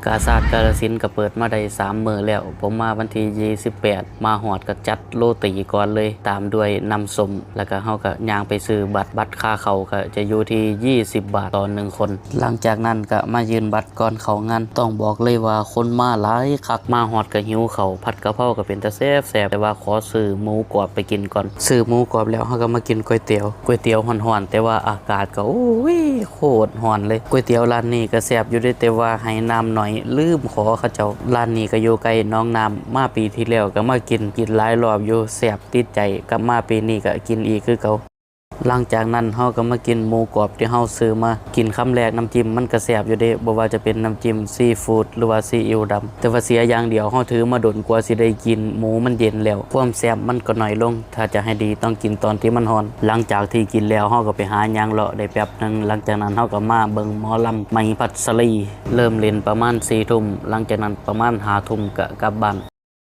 กาซาดกาฬสินธุ์ก็เปิดมาได้3 มื้อแล้วผมมาวันที่28มาหอดก็จัดโรตีก่อนเลยตามด้วยน้ำส้มแล้วก็เฮาก็ย่างไปซื้อบัตรค่าเข้าก็จะอยู่ที่20 บาทต่อ1 คนหลังจากนั้นก็มายืนบัตรก่อนเข้างานต้องบอกเลยว่าคนมาหลายคักมาหอดก็หิวข้าวผัดกะเพราก็เป็นตาแซ่บแต่ว่าขอซื้อหมูกรอบไปกินก่อนซื้อหมูกรอบแล้วเฮาก็มากินก๋วยเตี๋ยวร้อนๆแต่ว่าอากาศก็โอ้ยโคตรร้อนเลยก๋วยเตี๋ยวร้านนี้ก็แซ่บอยู่ด้วยแต่ว่าให้น้ำหน่อยลืมขอเขาเจ้าร้านนี้ก็อยู่ใกล้น้องน้ำมาปีที่แล้วก็มากินหลายรอบอยู่แซ่บติดใจกลับมาปีนี้ก็กินอีกคือเก่าหลังจากนั้นเฮาก็มากินหมูกรอบที่เฮาซื้อมากินคำแรกน้ำจิ้มมันก็แซ่บอยู่เด้บ่ว่าจะเป็นน้ำจิ้มซีฟู้ดหรือว่าซีอิ๊วดำแต่ว่าเสียอย่างเดียวเฮาถือมาโดนกว่าสิได้กินหมูมันเย็นแล้วความแซ่บมันก็น้อยลงถ้าจะให้ดีต้องกินตอนที่มันร้อนหลังจากที่กินแล้วเฮาก็ไปหาย่างเลาะได้แป๊บนึงหลังจากนั้นเฮาก็มาเบิ่งหมอลำไหมพัสรีเริ่มเล่นประมาณ 4 ทุ่มหลังจากนั้นประมาณ 5 ทุ่มก็กลับบ้าน